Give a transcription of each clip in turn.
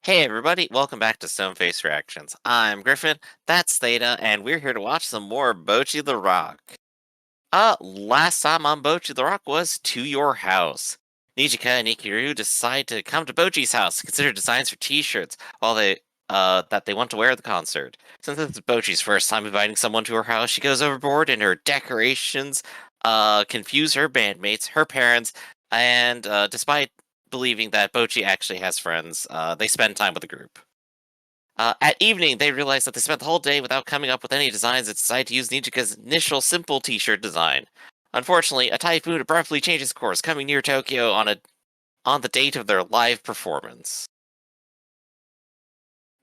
Hey everybody, welcome back to Stoneface Reactions. I'm Griffin, that's Theta, and we're here to watch some more Bocchi the Rock. Last time on Bocchi the Rock was To Your House. Nijika and Ikiru decide to come to Bocchi's house to consider designs for t-shirts that they want to wear at the concert. Since this is Bocchi's first time inviting someone to her house, she goes overboard and her decorations confuse her bandmates, her parents, and despite believing that Bocchi actually has friends, they spend time with the group. At evening, they realize that they spent the whole day without coming up with any designs and decide to use Nijika's initial simple t-shirt design. Unfortunately, a typhoon abruptly changes course, coming near Tokyo on the date of their live performance.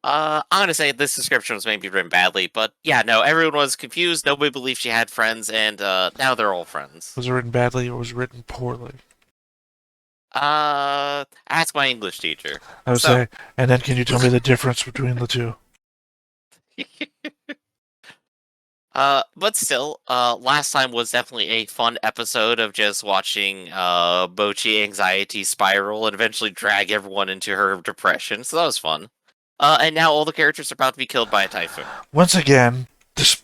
I'm gonna say this description was maybe written badly, but yeah, no, everyone was confused, nobody believed she had friends, and now they're all friends. Was it written badly or was it written poorly? Ask my English teacher. I would So, say, and then can you tell me the difference between the two? But still, last time was definitely a fun episode of just watching Bocchi anxiety spiral and eventually drag everyone into her depression, so that was fun. And now all the characters are about to be killed by a typhoon. Once again, just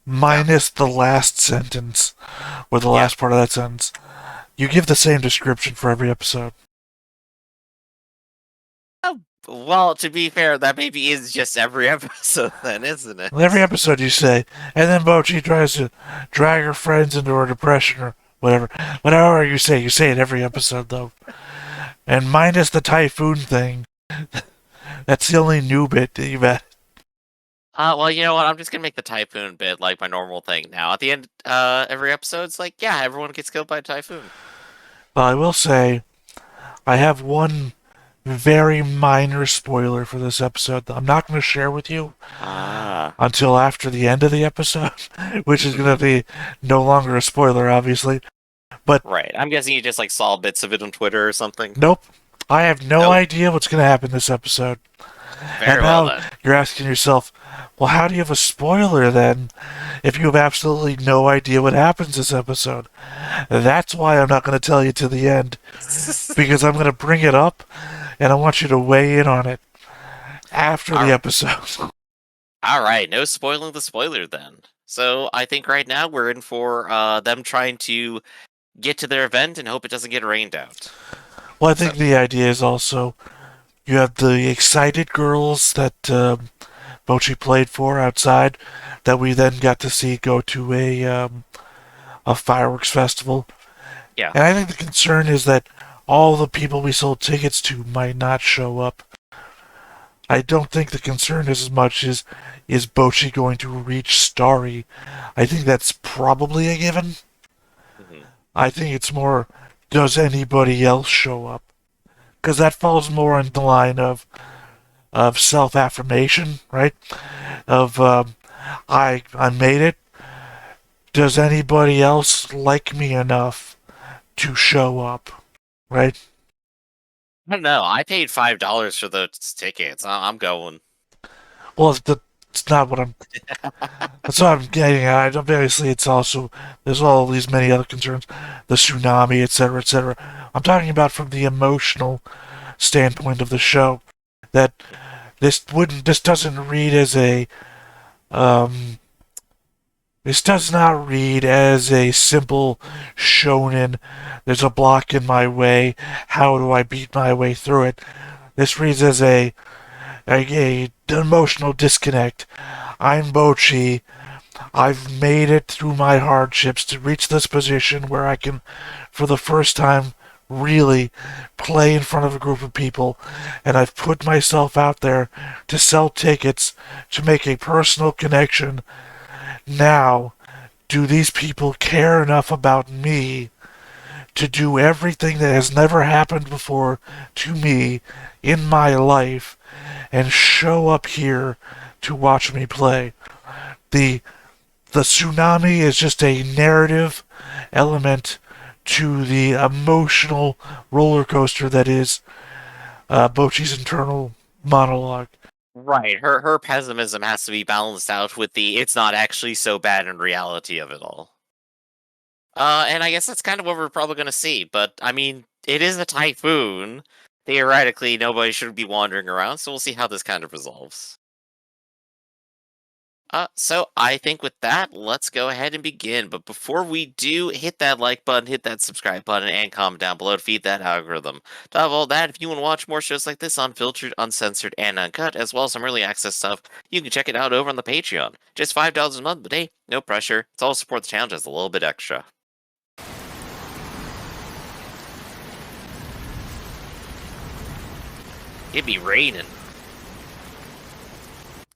Yeah, minus the last sentence or the yeah. last part of that sentence, you give the same description for every episode. Oh, well, to be fair, that maybe is just every episode then, isn't it? In every episode you say, and then Bocchi tries to drag her friends into her depression or whatever. Whatever you say it every episode though. And minus the typhoon thing, that's the only new bit that you've had. Well, you know what? I'm just gonna make the typhoon bit like my normal thing now. At the end, every episode's like, yeah, everyone gets killed by a typhoon. Well, I will say, I have one very minor spoiler for this episode that I'm not going to share with you Ah. until after the end of the episode, which is going to be no longer a spoiler, obviously. But Right. I'm guessing you just like saw bits of it on Twitter or something. nope, I have no Nope. idea what's going to happen this episode. And Very well now then. you're asking yourself, well, how do you have a spoiler then if you have absolutely no idea what happens this episode? That's why I'm not going to tell you to the end, because I'm going to bring it up and I want you to weigh in on it after the All episode. all right, no spoiling the spoiler then. So I think right now we're in for them trying to get to their event and hope it doesn't get rained out. Well, I So think the idea is also you have the excited girls that Bocchi played for outside that we then got to see go to a fireworks festival. yeah. And I think the concern is that all the people we sold tickets to might not show up. I don't think the concern is as much as is Bocchi going to reach Starry. I think that's probably a given. Mhm. I think it's more, does anybody else show up? Because that falls more in the line of self affirmation, right? Of I made it. Does anybody else like me enough to show up, right? I don't know. I paid $5 for the tickets. I'm going. Well, it's not what I'm. That's what I'm getting at. Obviously, it's also there's all these many other concerns, the tsunami, etc., etc. I'm talking about from the emotional standpoint of the show. That this doesn't read as a um, this does not read as a simple shonen. There's a block in my way. How do I beat my way through it? This reads as a emotional disconnect. I'm Bocchi. I've made it through my hardships to reach this position where I can, for the first time, really play in front of a group of people. And I've put myself out there to sell tickets to make a personal connection. Now, do these people care enough about me to do everything that has never happened before to me in my life and show up here to watch me play? The the tsunami is just a narrative element to the emotional roller coaster that is Bocchi's internal monologue. Right. Her pessimism has to be balanced out with the it's not actually so bad in reality of it all. And I guess that's kind of what we're probably gonna see. But I mean, it is a typhoon. theoretically, nobody should be wandering around, so we'll see how this kind of resolves. So I think with that, let's go ahead and begin. But before we do, hit that like button, hit that subscribe button, and comment down below to feed that algorithm. Top of all that, if you want to watch more shows like this unfiltered, uncensored, and uncut, as well as some early access stuff, you can check it out over on the Patreon. Just $5 a month, but hey, no pressure. It's all to support the channel just a little bit extra. It'd be raining.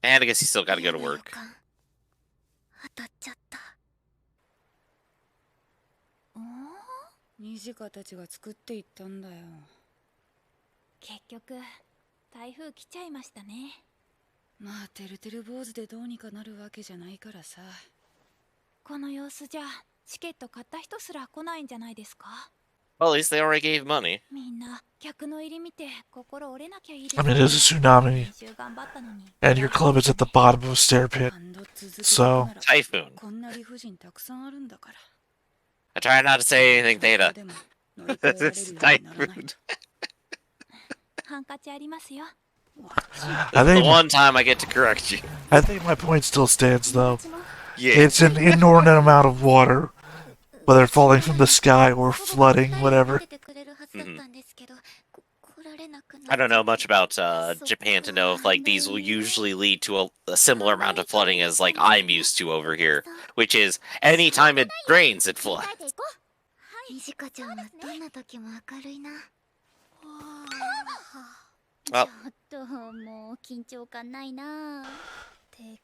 And I guess you still gotta go to work. 当たっちゃった。ニジカたちが作っていったんだよ。結局台風来ちゃいましたね。まあてるてる坊主でどうにかなるわけじゃないからさ。この様子じゃチケット買った人すら来ないんじゃないですか。 Well, at least they already gave money. みんな客の入り見て心折れなきゃいいです。 I mean, it is a tsunami, 練習頑張ったのに。 and your club is at the bottom of a stair pit. バンド続け So たなら Typhoon. こんな理不尽たくさんあるんだから。 I try not to say anything, Data. でも乗り越えられるよ This うにならない typhoon. ハンカチありますよ。 I The think one time I get to correct you. I think my point still stands though. 私も Yeah. It's an inordinate amount of water, whether falling from the sky or flooding, whatever. 出てくれるはずだったんですけど、来られなくなっちゃ I って don't know much about Japan to know if like these will usually lead to a similar amount of flooding as like I'm used to over here, which is anytime it rains, it floods. みじかちゃんはどんな時も明るいな。ちょ Well, っともう緊張感ないな。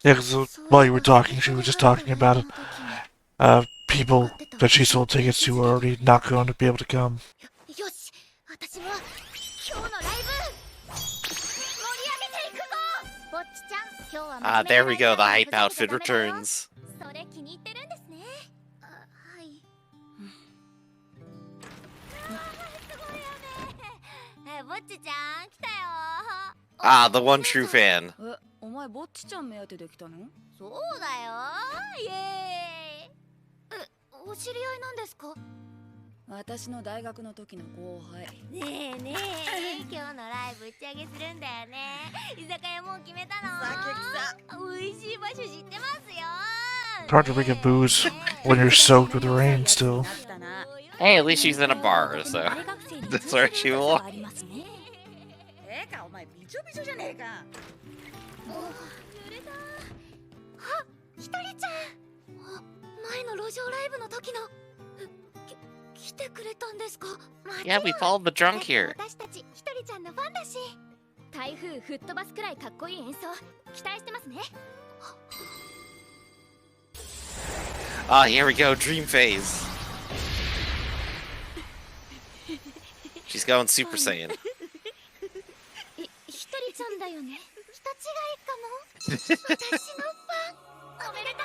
Yeah, because while you were talking, she was just talking about people that she sold tickets to are already not going to be able to come. よし、私は今日のライブ盛り上げていくぞ。ぼっちちゃん、今日は ah, there we go. The hype outfit returns. それ気に入ってるんですね。あ、はい。すごいよね。ぼっちちゃん来たよ。 Ah, the one true fan. え、お前ぼっちちゃん目当てできたの？そうだよ。イエーイ。お知り合いなんですか？私の大学の時の後輩。ねえねえ、今日のライブ打ち上げするんだよね。居酒屋もう決めたの？美味しい場所知ってますよ。 It's hard to bring a booze when you're soaked with rain still. Hey, at least she's in a bar, so that's where she will. ええか、お前びちょびちょじゃねえか。濡れた。あ、ひとりちゃん。あ、前の路上ライブの時の。来てくれたんですか？ Yeah, we followed the drunk here. 私たちひとりちゃんのファンだし。台風吹っ飛ばすくらいかっこいい演奏期待してますね。 Ah, here we go, dream phase. She's going Super Saiyan. ひとりちゃんだよね。人違いかも。私のファン。おめでとう。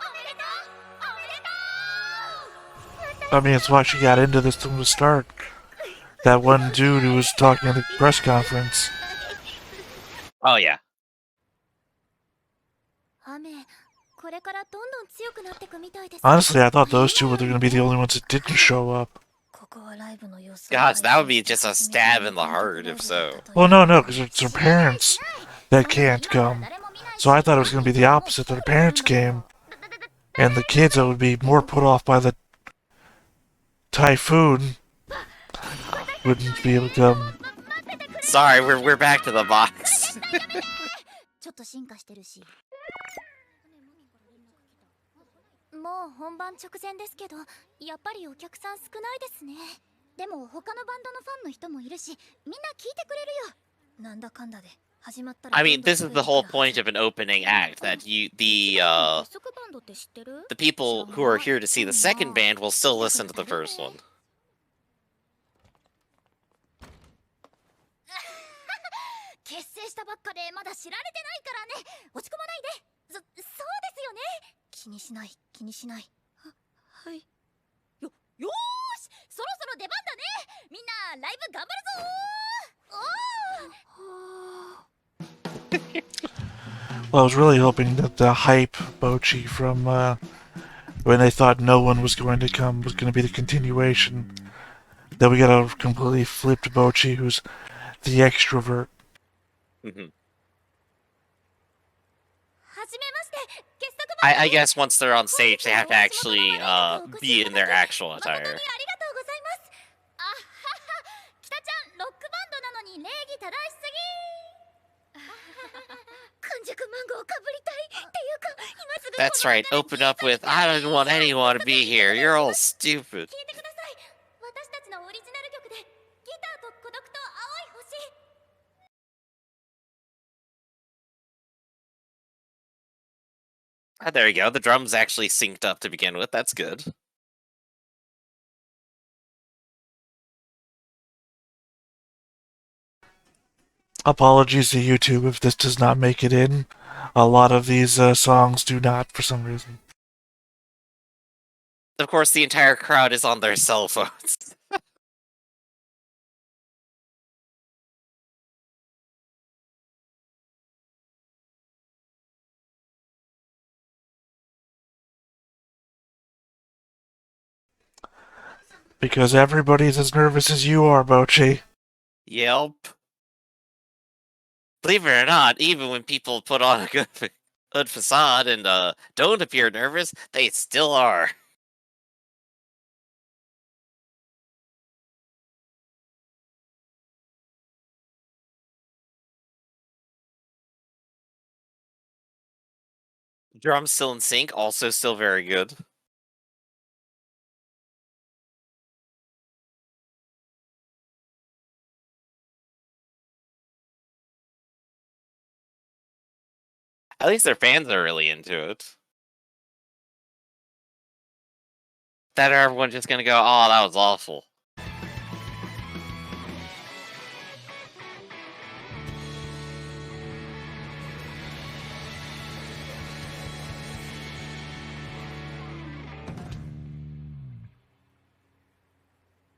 おめでとう。おめでとう。 I mean, it's why she got into this from the start. That one dude who was talking at the press conference. Oh yeah. 雨、これからどんどん強くなってくみたいです。 Honestly, I thought those two were going to be the only ones that didn't show up. ここはライブの様子。 Gosh, that would be just a stab in the heart if so. Well, no, because it's her parents that can't come. So I thought it was going to be the opposite, that her parents came, and the kids that would be more put off by the typhoon wouldn't be able to come. Sorry, we're back to the box. ちょっと進化してるし。もう本番直前ですけど、やっぱりお客さん少ないですね。でも他のバンドのファンの人もいるし、みんな聞いてくれるよ。なんだかんだで始まったら。 I mean, this is the whole point of an opening act, that the people who are here to see the second band will still listen to the first one. 結成したばっかでまだ知られてないからね。落ち込まないで。そうですよね。気にしない、気にしない。はい。よーし、そろそろ出番だね。みんなライブ頑張るぞ。Well, I was really hoping that the hype Bocchi from when they thought no one was going to come was going to be the continuation. Then we got a completely flipped Bocchi who's the extrovert. Mhm. はじめまして、傑作 I guess once they're on stage, they have to actually be in their actual 誠にあり attire. がとうございます。あはは、北ちゃんロックバンドなのに礼儀正しすぎ。完熟マンゴーかぶりたいっていうか、今すぐ That's right. Open up with, I don't want anyone to be here. You're all stupid. 聞いてください。私たちのオリジナル曲でギターと孤独と青い星。 Ah, there you go. The drums actually synced up to begin with. That's good. Apologies to YouTube if this does not make it in. A lot of these songs do not for some reason. Of course, the entire crowd is on their cell phones. Because everybody's as nervous as you are, Bocchi. Yep. Believe it or not, even when people put on a good facade and don't appear nervous, they still are. Drums still in sync, also still very good. At least their fans are really into it. That everyone's just gonna go, oh, that was awful.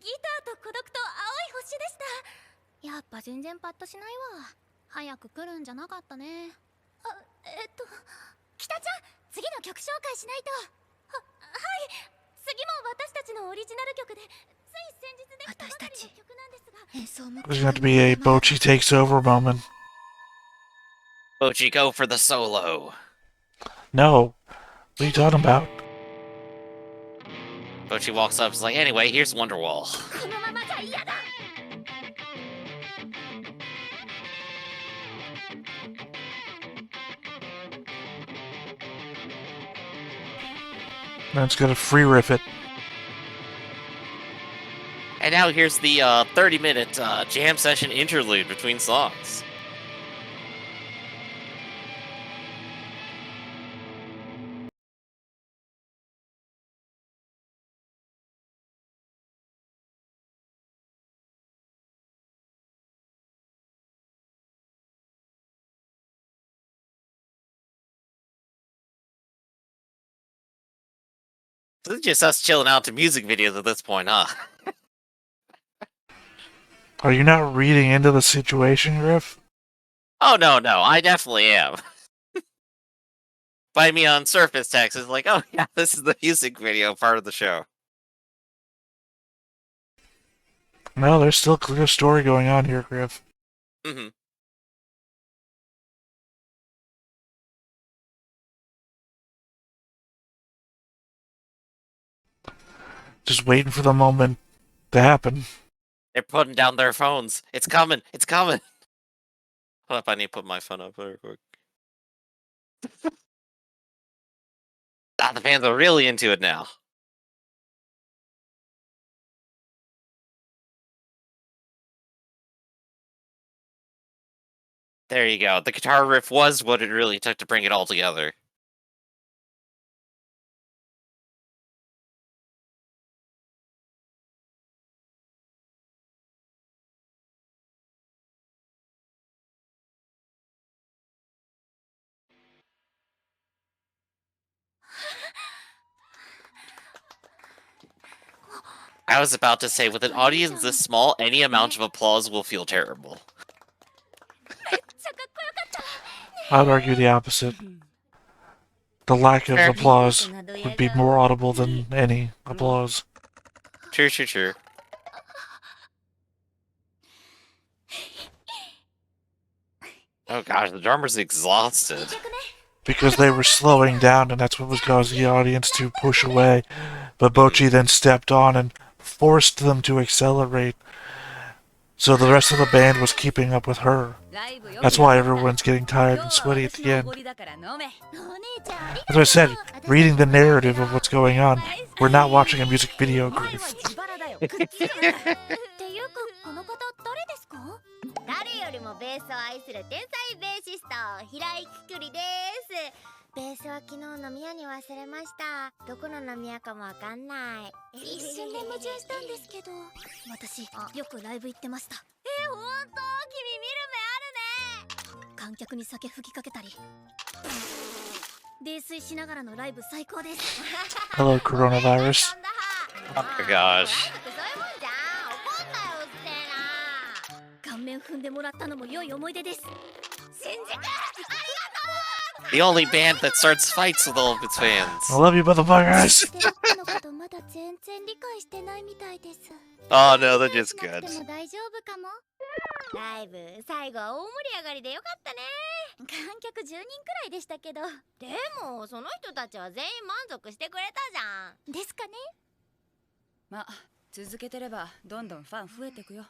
Guitar と孤独と青い星でした。やっぱ全然パッとしないわ。早く来るんじゃなかったね。北ちゃん、次の曲紹介しないと。はい。次も私たちのオリジナル曲で、つい先日できたばかりの曲なんですが。演奏も There's going to be a Bocchi takes over moment. Bocchi, go for the solo. No. What are you talking about? Bocchi walks up, is like, anyway, here's Wonderwall. このままじゃ嫌だ。 Then it's going to free riff it. And now here's the 30-minute jam session interlude between songs. This is just us chilling out to music videos at this point, huh? Are you not reading into the situation, Griff? Oh, no, I definitely am. By me on surface text, it's like, oh yeah, this is the music video part of the show. No, there's still a clear story going on here, Griff. Mm-hmm. Just waiting for the moment to happen. They're putting down their phones. It's coming. It's coming. Hold up, I need to put my phone up real quick. Ah, the fans are really into it now. There you go. The guitar riff was what it really took to bring it all together. I was about to say, with an audience this small, any amount of applause will feel terrible. I'd argue the opposite. The lack of Fair. applause would be more audible than any applause. True. Oh gosh, the drummer's exhausted. because they were slowing down, and that's what was causing the audience to push away. But Bocchi then stepped on and forced them to accelerate, so the rest of the band was keeping up with her. That's why everyone's getting tired and sweaty at the end. As I said, reading the narrative of what's going on, we're not watching a music video, Grief. っていうかこの方誰ですか？誰よりもベースを愛する天才ベーシスト平井きくりです。ベースは昨日飲み屋に忘れました。どこの飲み屋かもわかんない。一瞬で矛盾したんですけど、私よくライブ行ってました。本当？君見る目あるね。観客に酒吹きかけたり、泥酔しながらのライブ最高です。Hello, coronavirus. Oh my gosh. 顔面踏んでもらったのも良い思い出です。新宿ありがとう。 The only band that starts fights with all of its fans. I love you, motherfuckers! のことまだ全然理解してないみたいです。 Oh no, they're just good. でも大丈夫かも。ライブ最後は大盛り上がりでよかったね。観客10人くらいでしたけど。でもその人たちは全員満足してくれたじゃん。ですかね。まあ続けてればどんどんファン増えてくよ。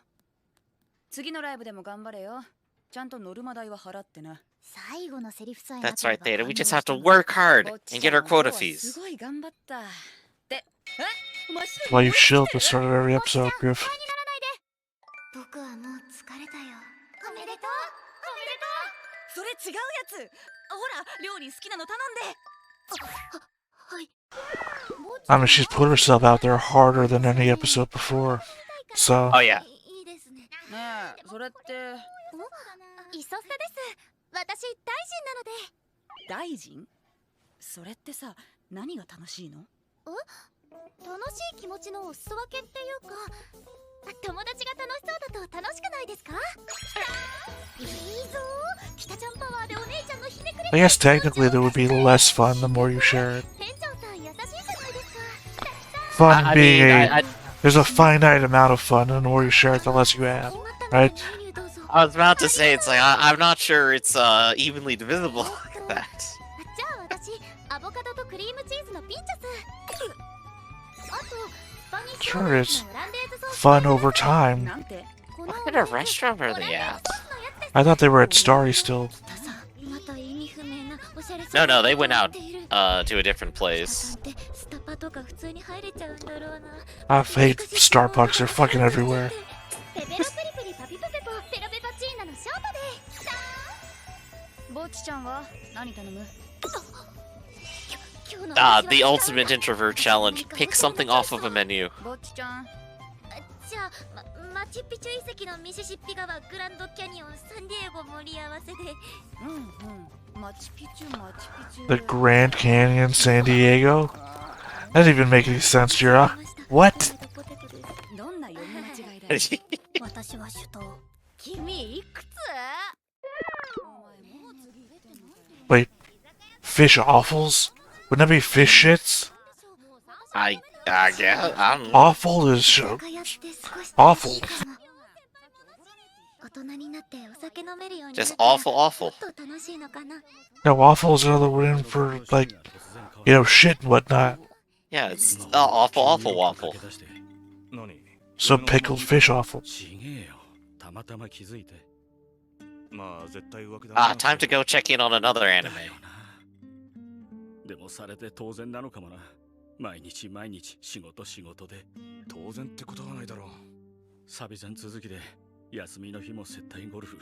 次のライブでも頑張れよ。ちゃんとノルマ代は払ってな。最後のセリフさえ That's right, Theta. We just have to work hard and get our quota す fees. ごい頑張った。で、Why you shield at the start of every episode, Griff? 僕はもう疲れたよ。おめでとう。おめでとう。それ違うやつ。ほら、料理好きなの頼んで。はい。 I mean, she's put herself out there harder than any episode before. So, Oh yeah. いいですね。ねえ、それっていそさです。私大臣なので。大臣？それってさ、何が楽しいの？楽しい気持ちのお裾分けっていうか、友達が楽しそうだと楽しくないですか？いいぞ。北ちゃんパワーでお姉ちゃんのひねくれ。 I guess technically there would be less fun the more you share it. 店長さん優しいじゃないですか。 Fun I being mean, a... There's a finite amount of fun, and the more you share it, the less you have. Right? I was about to say, it's like, I'm not sure it's evenly divisible like that. じゃあ私アボカドとクリームチーズのピンチョス。あとスパニッシュ Sure is のオランデーズソース。 fun over time. なんて？ What kind of restaurant are they at? I thought they were at Starry still. また意味不明なおしゃれ No, no, they went out to a different place. スタバとか普通に入れちゃうんだろうな。 I hate Starbucks, they're fucking everywhere. ペペロプリプリパピプペポペロペパチーナのショートで。ぼっちちゃんは何頼む？ The ultimate introvert challenge. Pick something off of a menu. ぼっちちゃん。じゃあマチュピチュ遺跡のミシシッピ川グランドキャニオンサンディエゴ盛り合わせで。マチュピチュマチュピチュ。 The Grand Canyon, San Diego? That doesn't even make any sense, Jira. What? どんな読み間違いだよ。私は首都。君いくつ？ Wait, fish offals? Wouldn't that be fish shits? I guess. I don't know. Awful is awful. Just awful, awful. No, awful is another word for, like, you know, shit and whatnot. Yeah, it's awful, awful waffle. So pickled fish offal. Time to go check in on another anime. でもされて当然なのかもな。毎日毎日仕事で当然ってことはないだろう。サビ前続きで休みの日も接待ゴルフ。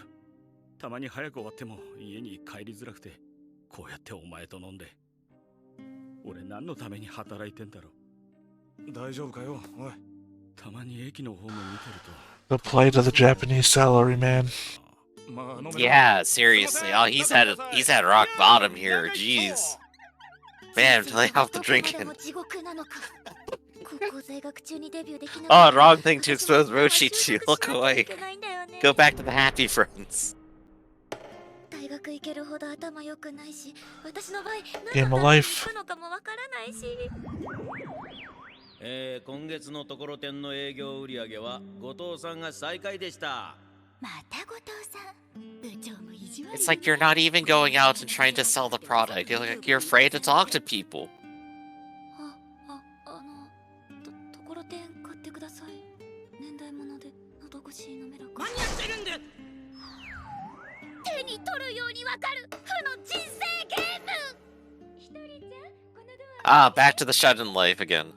たまに早く終わっても家に帰りづらくてこうやってお前と飲んで。俺何のために働いてんだろう。大丈夫かよ、おい。たまに駅の方も見てると。 The plight of the Japanese salaryman. Yeah, seriously. Oh, he's had rock bottom here. Jeez. Man, lay off the drinking. Oh, wrong thing to expose Roshi to. Look away. Go back to the happy friends. Game of life. 今月のところてんの営業売上は後藤さんが最下位でした。また後藤さん、部長も意地 It's like you're not even going out and trying to sell the product. You're afraid to talk to people. ところてん買ってください。年代物で喉越し滑らか。何やってるんだ。手に取るようにわかる負の人生ゲーム。ひとりちゃん、このドア。 Ah, back to the shut-in life again.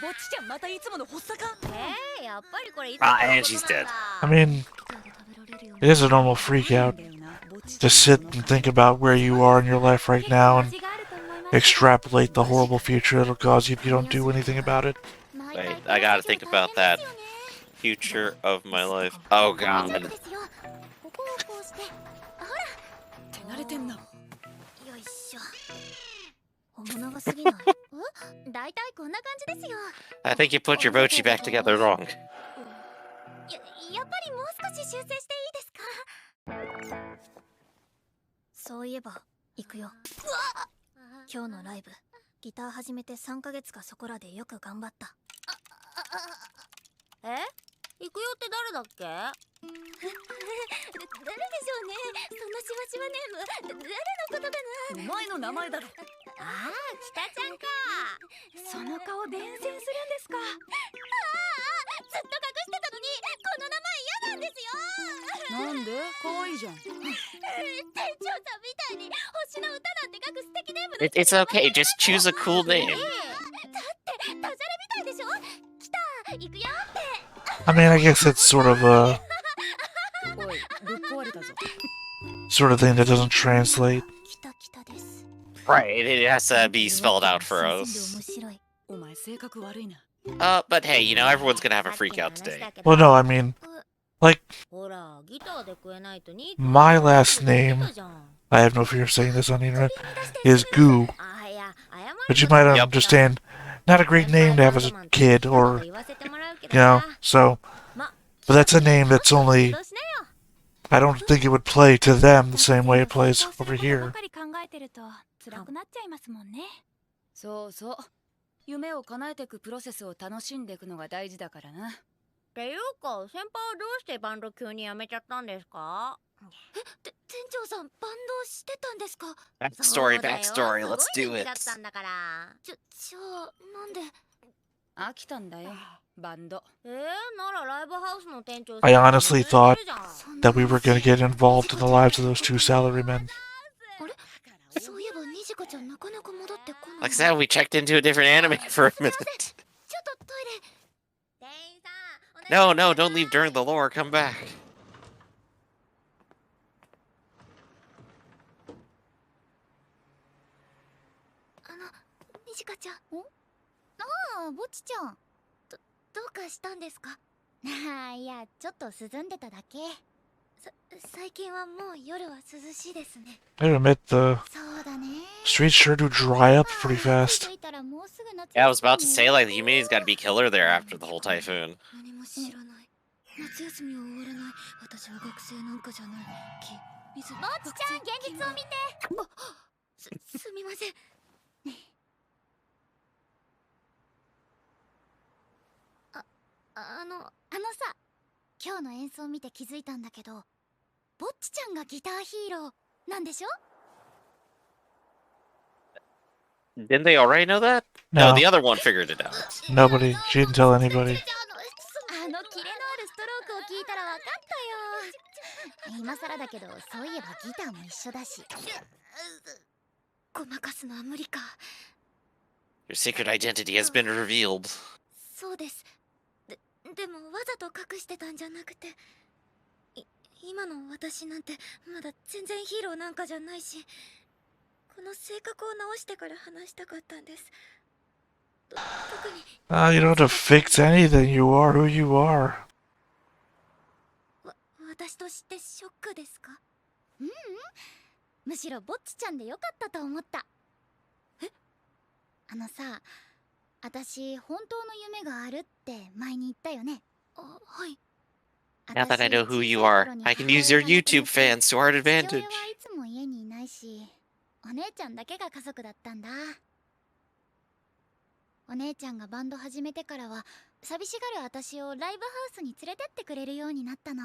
ぼっちちゃんまたいつもの発作か。やっぱりこれいつ Ah, and she's dead. I mean, it is a normal freak out to sit and think about where you are in your life right now and extrapolate the horrible future it'll cause you if you don't do anything about it. Wait, I gotta think about that. Future of my life. Oh god. ここをこうして、手慣れてんな。よいしょ。重長すぎない。だいたいこんな感じですよ。 I think you put your Bocchi back together wrong. やっぱりもう少し修正していいですか。そういえば行くよ。今日のライブギター始めて3ヶ月かそこらでよく頑張った。行くよって誰だっけ？誰でしょうね。そんなしわしわネーム、誰のことかな。お前の名前だろ。ああ、北ちゃんか。その顔伝染するんですか。ずっと隠してたのにこの名前嫌なんですよ。なんで？可愛いじゃん。店長さんみたいに星の歌なんて書く素敵ネームの It's okay, just choose a cool name. だってダジャレみたいでしょ。来た、行くよって。 I mean, I guess it's sort of a おい、ぶっ壊れたぞ。 sort of thing that doesn't translate. 来た来たです。 Right, it has to be spelled out for 面 us. 白い。お前性格悪いな。 But hey, you know, everyone's gonna have a freak out today. Well, no, I mean, like, ほら、ギターで食えないとに。 my last name, I have no fear of saying this on the internet, is Goo. But you might Yep. understand, not a great name to have as a kid, or, you know, so, but that's a name that's only, I don't think it would play to them the same way it plays over here. そうそう。夢を叶えていくプロセスを楽しんでいくのが大事だからな。っていうか、先輩はどうしてバンド急に辞めちゃったんですか？店長さん、バンドしてたんですか？ Backstory, backstory, let's do it. じゃあ、なんで？飽きたんだよ、バンド。ならライブハウスの店長さん。 I honestly thought that we were going to get involved in the lives of those two salarymen. あれ？そういえばニジカちゃんなかなか戻ってこない。 Like I said, we checked into a different anime for a minute. ちょっとトイレ。店員さん。 No, no, don't leave during the lore, come back. ニジカちゃん。ああ、ぼちちゃん。どうかしたんですか？いや、ちょっと涼んでただけ。最近はもう夜は涼しいですね。 I admit, the そうだね。 streets sure do dry up pretty fast. Yeah, I was about to say, like, the humidity's gotta be killer there after the whole typhoon. 何も知らない。夏休みは終わらない。私は学生なんかじゃない。水。ぼちちゃん、現実を見て。すみません。あのさ、今日の演奏を見て気づいたんだけど、ぼっちちゃんがギターヒーローなんでしょ？ Didn't they already know that? No. No, the other one figured it out. Nobody. She didn't tell anybody. あのキレのあるストロークを聞いたらわかったよ。今更だけど、そういえばギターも一緒だし。ごまかすのは無理か。 Your secret identity has been revealed. そうです。でもわざと隠してたんじゃなくて、今の私なんてまだ全然ヒーローなんかじゃないし、この性格を直してから話したかったんです。特に You don't have to fix anything. You are who you are. 私としてショックですか？むしろぼっちちゃんでよかったと思った。あのさ、私本当の夢があるって前に言ったよね。はい。 Now that I know who you are, I can use your YouTube fans to our 父親 advantage. はいつも家にいないし、お姉ちゃんだけが家族だったんだ。お姉ちゃんがバンド始めてからは寂しがる私をライブハウスに連れてってくれるようになったの。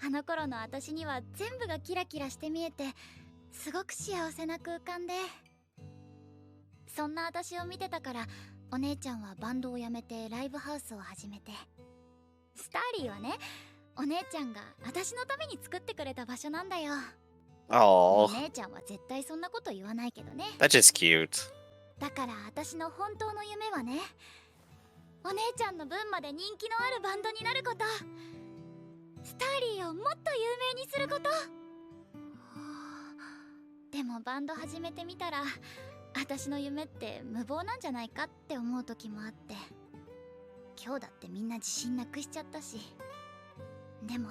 あの頃の私には全部がキラキラして見えて、すごく幸せな空間で、そんな私を見てたからお姉ちゃんはバンドを辞めてライブハウスを始めて、スターリーはね、お姉ちゃんが私のために作ってくれた場所なんだよ。お Oh, 姉ちゃんは絶対そんなこと言わないけどね。 that's just cute. だから私の本当の夢はね、お姉ちゃんの分まで人気のあるバンドになること、スターリーをもっと有名にすること。でもバンド始めてみたら、私の夢って無謀なんじゃないかって思う時もあって、今日だってみんな自信なくしちゃったし。でも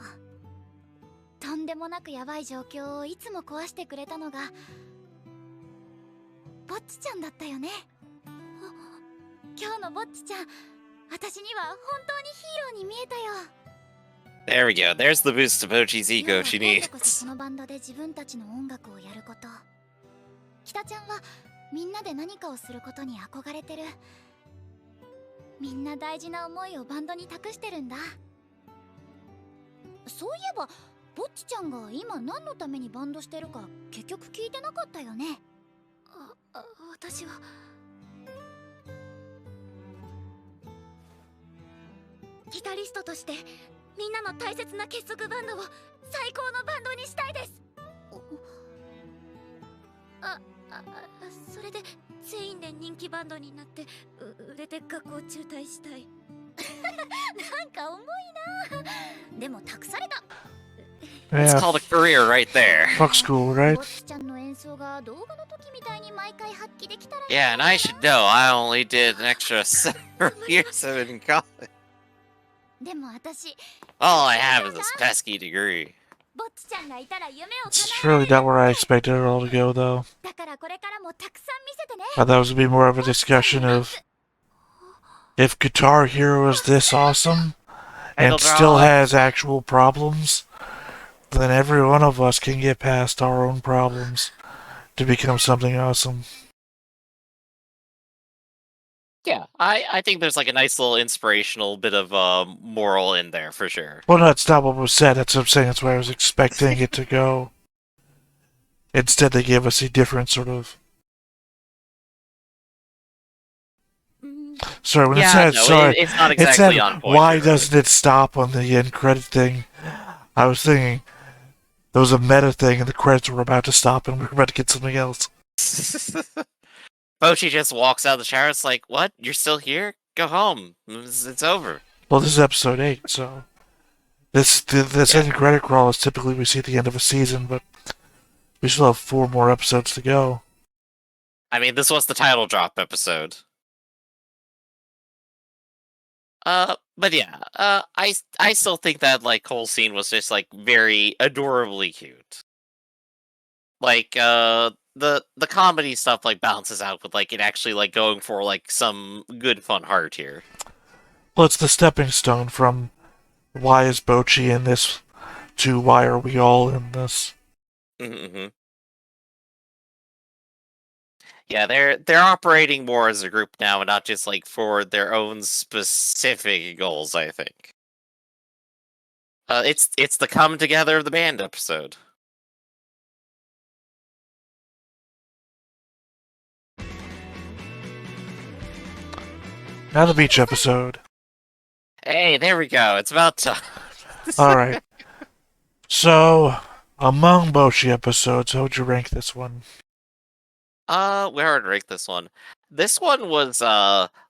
とんでもなくヤバい状況をいつも壊してくれたのがぼっちちゃんだったよね。今日のぼっちちゃん、私には本当にヒーローに見えたよ。 There we go. There's the boost to Bocchi's 要は ego she 今度こそ needs. このバンドで自分たちの音楽をやること。北ちゃんはみんなで何かをすることに憧れてる。みんな大事な思いをバンドに託してるんだ。そういえばぼっちちゃんが今何のためにバンドしてるか結局聞いてなかったよね。私はギタリストとしてみんなの大切な結束バンドを最高のバンドにしたいです。それで全員で人気バンドになって売れて学校中退したい。なんか重いな。でも託された。 It's Yeah, called a career right there. fuck school, right? ぼっちちゃんの演奏が動画の時みたいに毎回発揮できたらいい Yeah, な。 and I should know. I only did an extra 7 years of it in college. でも私 All I have is this pesky degree. ぼっちちゃんがいたら夢を It's 叶え really not where I expected it all to go, though. だからこれからもたくさん見せてね。 I thought it was going to be more of a discussion of if Guitar Hero is this awesome and still has actual problems, then every one of us can get past our own problems to become something awesome. Yeah, I think there's like a nice little inspirational bit of moral in there for sure. Well, no, that's not what was said. That's what I'm saying. That's where I was expecting it to go. Instead, they gave us a different sort of. Sorry, when it Yeah, said no, sorry, it's not it said exactly on point. why you're right. doesn't it stop on the end credit thing? I was thinking there was a meta thing, and the credits were about to stop, and we were about to get something else. Bocchi just walks out of the shower. It's like, what? You're still here? Go home. It's over. Well, this is episode 8, so this end credit crawl is typically we see at the end of a season, but we still have 4 more episodes to go. I mean, this was the title drop episode. But yeah, I still think that like whole scene was just like very adorably cute. Like the comedy stuff like balances out with like it actually like going for like some good fun heart here. Well, it's the stepping stone from why is Bocchi in this to why are we all in this. Mm-hmm. Yeah, they're operating more as a group now, and not just like for their own specific goals. I think. It's the come together of the band episode. Now the beach episode. Hey, there we go. It's about time. Alright. So, among Bocchi episodes, how would you rank this one? Where would I rank this one? This one was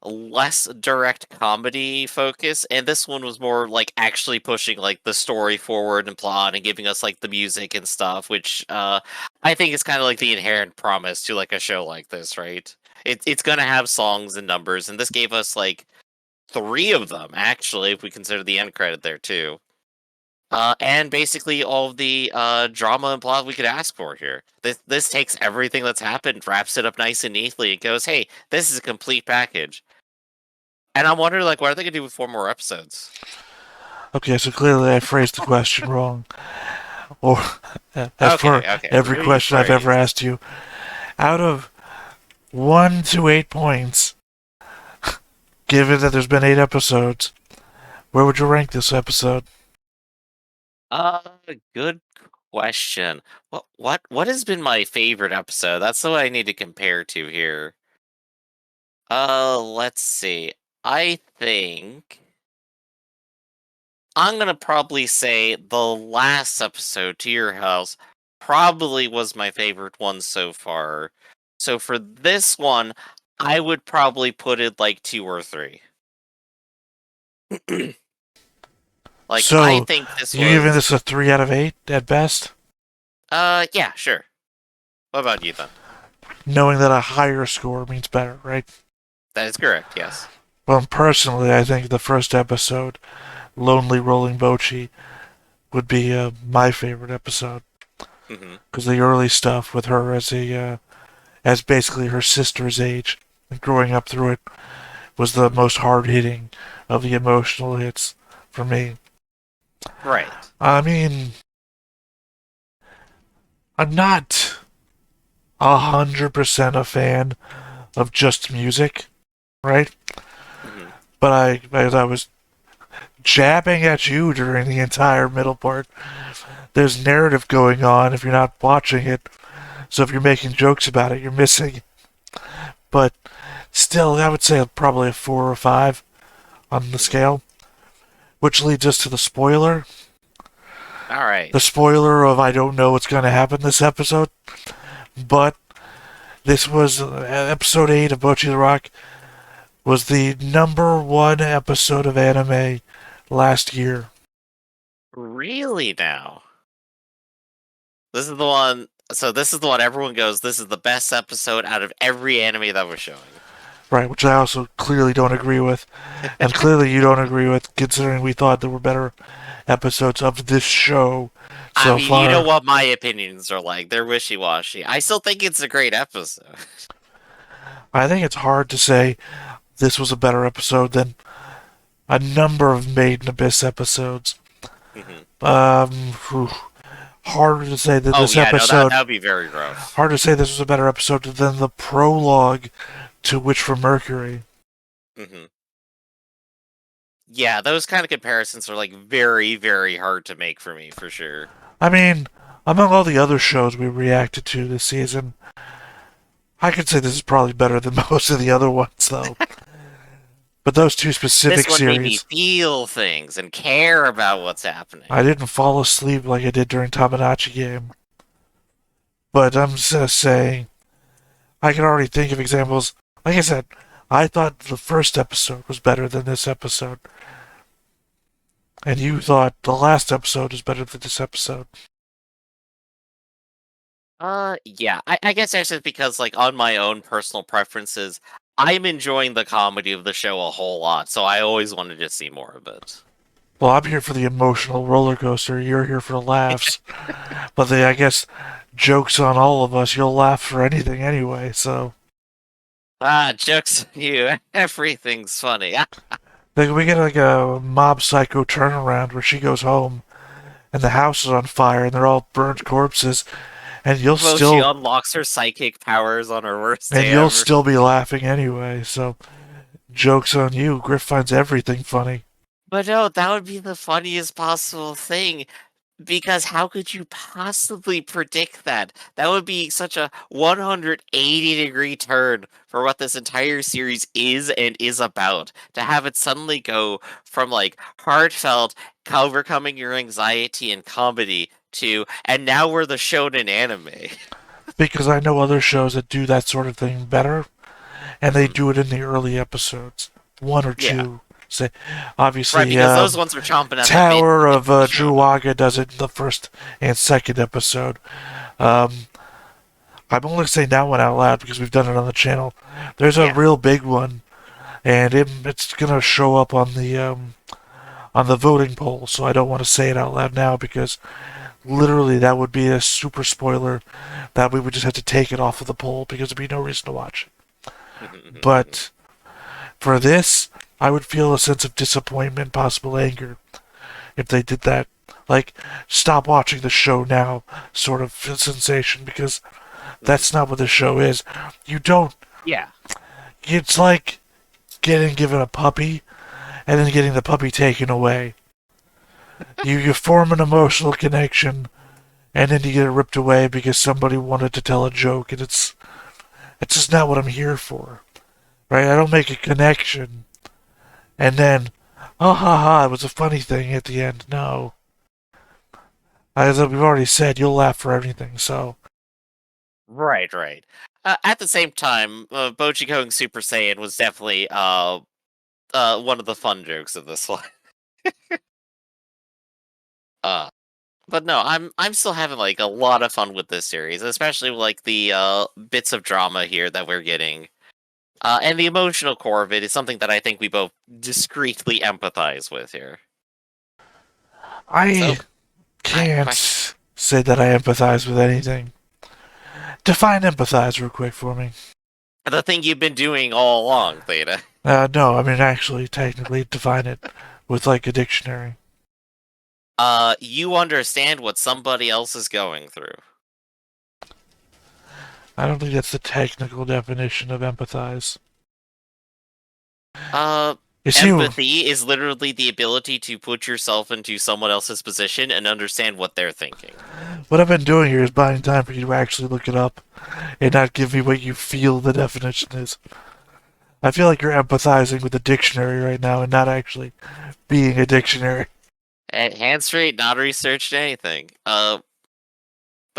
less direct comedy focus, and this one was more like actually pushing like the story forward and plot and giving us like the music and stuff, which I think is kind of like the inherent promise to like a show like this, right? It's gonna have songs and numbers, and this gave us like 3 of them actually, if we consider the end credit there too. And basically all of the drama and plot we could ask for here. This takes everything that's happened, wraps it up nice and neatly, and goes, "Hey, this is a complete package." And I'm wondering, like, what are they gonna do with 4 more episodes? Okay, so clearly I phrased the question wrong. Or, as for Okay. every question I've ever asked you, out of 1 to 8 points, given that there's been 8 episodes, where would you rank this episode? Uh, Good question. What has been my favorite episode? That's what I need to compare to here. Let's see. I think I'm gonna probably say the last episode to your house probably was my favorite one so far. So for this one, I would probably put it like 2 or 3. Like I So, think this you giving was this a 3 out of 8 at best? yeah, sure. What about you then? Knowing that a higher score means better, right? That is correct, yes. Well, personally, I think the first episode, Lonely Rolling Bocchi, would be my favorite episode. Hmm. Because the early stuff with her as basically her sister's age and growing up through it was the most hard hitting of the emotional hits for me. Right. I mean, I'm not 100% a fan of just music, right? Hmm. But as I was jabbing at you during the entire middle part, there's narrative going on if you're not watching it. So if you're making jokes about it, you're missing. But still, I would say probably a 4 or 5 on the scale. Which leads us to the spoiler. All right. The spoiler of I don't know what's going to happen this episode. But this was episode 8 of Bocchi the Rock. Was the #1 episode of anime last year. Really now? This is the one. So this is the one everyone goes, this is the best episode out of every anime that was showing. Right, which I also clearly don't agree with. And clearly you don't agree with, considering we thought there were better episodes of this show so I mean, far. you know what my opinions are like. They're wishy-washy. I still think it's a great episode. I think it's hard to say this was a better episode than a number of Made in Abyss episodes. Whew. Harder to say that Oh this yeah, no, episode. that would be very rough. Hard to say this was a better episode than the prologue to Witch from Mercury. Hmm. Yeah, those kind of comparisons are like very, very hard to make for me, for sure. I mean, among all the other shows we reacted to this season, I could say this is probably better than most of the other ones, though. But those two specific This one made me series, feel things and care about what's happening. I didn't fall asleep like I did during Tamagotchi Game. But I'm just saying, I can already think of examples. Like I said, I thought the first episode was better than this episode. And you thought the last episode is better than this episode. Yeah, I guess that's just because, like, on my own personal preferences, I'm enjoying the comedy of the show a whole lot, so I always wanted to see more of it. Well, I'm here for the emotional roller coaster. You're here for the laughs. But I guess, joke's on all of us. You'll laugh for anything anyway, so. Ah, jokes on you. Everything's funny. Like, we get like a mob psycho turnaround where she goes home and the house is on fire and they're all burnt corpses. And you'll Well, still. she unlocks her psychic powers on her worst And day you'll ever. still be laughing anyway, so. Joke's on you. Griff finds everything funny. But no, that would be the funniest possible thing. Because how could you possibly predict that? That would be such a 180-degree turn for what this entire series is and is about. To have it suddenly go from like heartfelt, overcoming your anxiety and comedy to, and now we're the shonen anime. Because I know other shows that do that sort of thing better, and they do it in the early episodes. 1 or 2. Yeah. Say, obviously, Right, because those ones are chomping at Tower the bit. of Druaga does it in the first and second episode. I'm only saying that one out loud because we've done it on the channel. There's a Yeah. real big one, and it's gonna show up on the voting poll. So I don't want to say it out loud now because literally that would be a super spoiler that we would just have to take it off of the poll because there'd be no reason to watch it. But for this, I would feel a sense of disappointment, possible anger, if they did that. Like, stop watching the show now sort of sensation, because that's not what the show is. You don't Yeah. It's like getting given a puppy and then getting the puppy taken away. You form an emotional connection, and then you get it ripped away because somebody wanted to tell a joke, and it's just not what I'm here for, right? I don't make a connection, and then, oh ha ha, it was a funny thing at the end. No, as we've already said, you'll laugh for everything. So Right, right. At the same time, Bocchi going Super Saiyan was definitely one of the fun jokes of this one. Uh, but no, I'm still having like a lot of fun with this series, especially like the bits of drama here that we're getting. And the emotional core of it is something that I think we both discreetly empathize with here. So, I question. can't say that I empathize with anything. Define empathize real quick for me. The thing you've been doing all along, Theta. No, I mean actually, technically define it with like a dictionary. You understand what somebody else is going through. I don't think that's the technical definition of empathize. Uh, It's you. Empathy is literally the ability to put yourself into someone else's position and understand what they're thinking. What I've been doing here is buying time for you to actually look it up and not give me what you feel the definition is. I feel like you're empathizing with the dictionary right now and not actually being a dictionary. Hand straight, not researched anything. But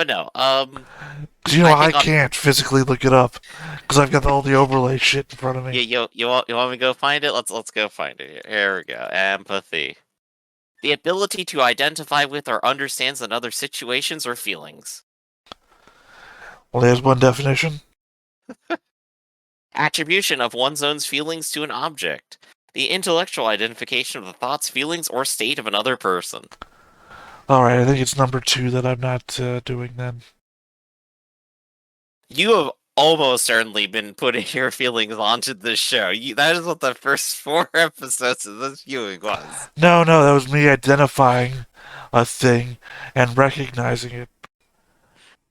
no. 'Cause you know I I think on. can't physically look it up because I've got all the overlay shit in front of me. You want me to go find it? Let's go find it here. Here we go. Empathy. The ability to identify with or understands another situations or feelings. Well, there's one definition. Attribution of one's own feelings to an object. The intellectual identification of the thoughts, feelings, or state of another person. Alright, I think it's number 2 that I'm not doing then. You have almost certainly been putting your feelings onto this show. That is what the first 4 episodes of this viewing was. No, that was me identifying a thing and recognizing it.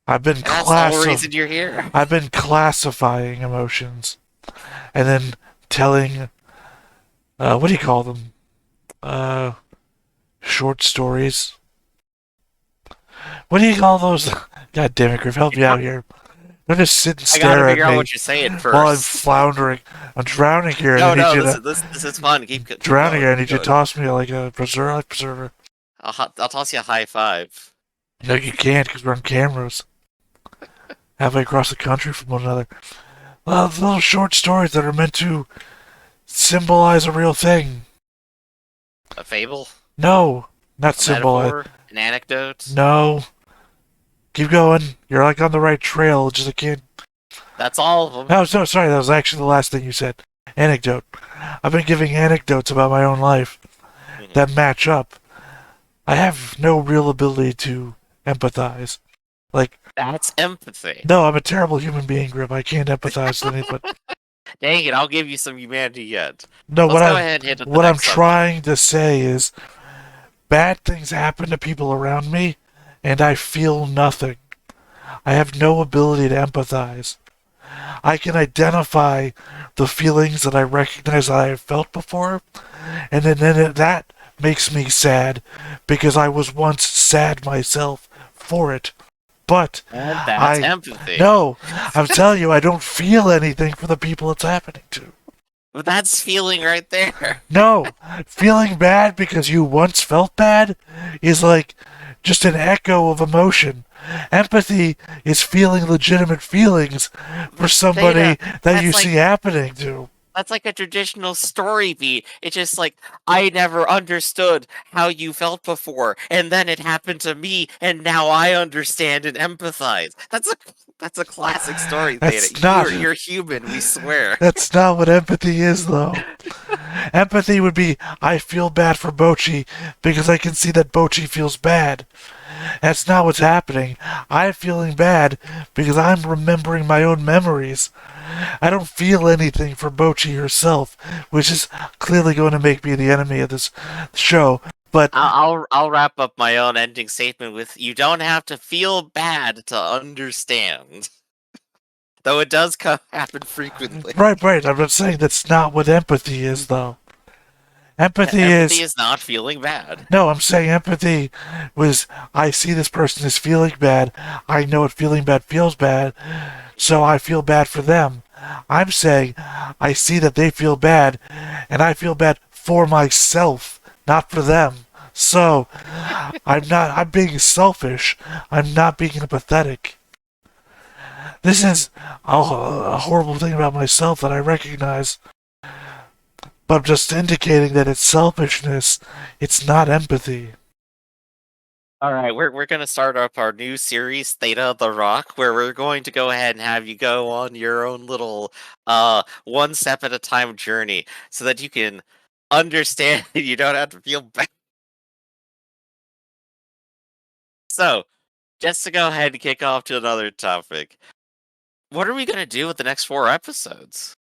I've been And that's the whole reason you're here. I've been classifying emotions and then telling what do you call them? Short stories. What do you call those? God damn it, Griff, help me out here. Don't just sit and I gotta stare figure at out me what you're saying while I'm first. floundering. I'm drowning here, and No, I need you this to this is fun. Keep drowning going. here. I Keep need you to going. toss me like a preserver. I'll toss you a high five. No, you can't because we're on cameras. Halfway across the country from one another. Well, little short stories that are meant to symbolize a real thing. A fable? No, not A symbolize. metaphor? An anecdote? No. Keep going. You're like on the right trail. Just a kid. That's all of them. No, sorry. That was actually the last thing you said. Anecdote. I've been giving anecdotes about my own life that match up. I have no real ability to empathize. Like, That's empathy. no, I'm a terrible human being, Grip. I can't empathize with anybody. Dang it, I'll give you some humanity yet. No, Let's go ahead and hit the what I'm next subject. trying to say is bad things happen to people around me, and I feel nothing. I have no ability to empathize. I can identify the feelings that I recognize that I have felt before, and that makes me sad because I was once sad myself for it. But And that's I empathy. no, I'm telling you, I don't feel anything for the people it's happening to. But that's feeling right there. No, feeling bad because you once felt bad is like just an echo of emotion. Empathy is feeling legitimate feelings for somebody that you see happening to. That's like a traditional story beat. It's just like, I never understood how you felt before, and then it happened to me, and now I understand and empathize. That's a classic story, That's Theta. not- You're human, we swear. That's not what empathy is, though. Empathy would be, I feel bad for Bocchi because I can see that Bocchi feels bad. That's not what's happening. I'm feeling bad because I'm remembering my own memories. I don't feel anything for Bocchi herself, which is clearly going to make me the enemy of this show. But I'll wrap up my own ending statement with, you don't have to feel bad to understand. Though it does happen frequently. Right. I'm not saying that's not what empathy is, though. Empathy is not feeling bad. No, I'm saying empathy was I see this person is feeling bad. I know what feeling bad feels bad, so I feel bad for them. I'm saying I see that they feel bad, and I feel bad for myself, not for them. So I'm being selfish. I'm not being empathetic. This is a horrible thing about myself that I recognize. But I'm just indicating that it's selfishness. It's not empathy. All right, we're gonna start up our new series, Theta the Rock, where we're going to go ahead and have you go on your own little one step at a time journey, so that you can understand you don't have to feel bad. So, just to go ahead and kick off to another topic, what are we gonna do with the next 4 episodes?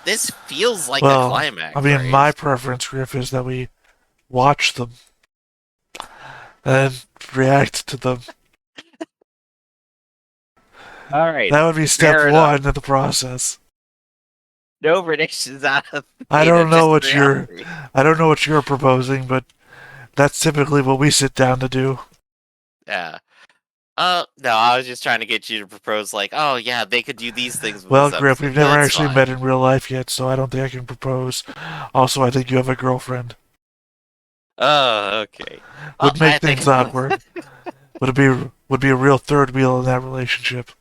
This feels like a climax. I mean, right? my preference, Griff, is that we watch them and react to them. All right, That would be step fair 1 enough. of the process. No predictions out of I Theta, don't know just reality. I don't know what you're proposing, but that's typically what we sit down to do. Yeah. No, I was just trying to get you to propose, like, oh yeah, they could do these things with Well, this Griff, episode. we've never That's actually fine. met in real life yet, so I don't think I can propose. Also, I think you have a girlfriend. Oh, okay. Would I make think things awkward. Would be a real third wheel in that relationship.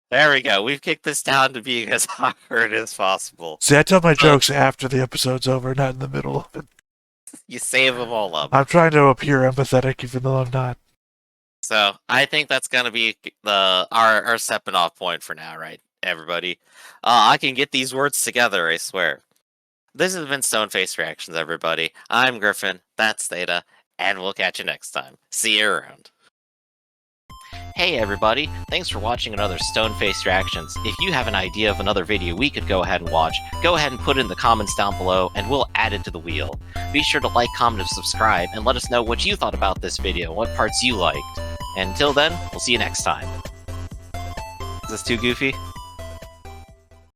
There we go. We've kicked this down to being as awkward as possible. See, I tell my jokes after the episode's over, not in the middle of it. You save them all up. I'm trying to appear empathetic, even though I'm not. So I think that's gonna be our stepping off point for now, right, everybody? I can get these words together, I swear. This has been Stoneface Reactions, everybody. I'm Griffin, that's Theta, and we'll catch you next time. See you around. Hey everybody, thanks for watching another Stoneface Reactions. If you have an idea of another video we could go ahead and watch, go ahead and put it in the comments down below and we'll add it to the wheel. Be sure to like, comment, and subscribe, and let us know what you thought about this video and what parts you liked. And until then, we'll see you next time. Is this too goofy?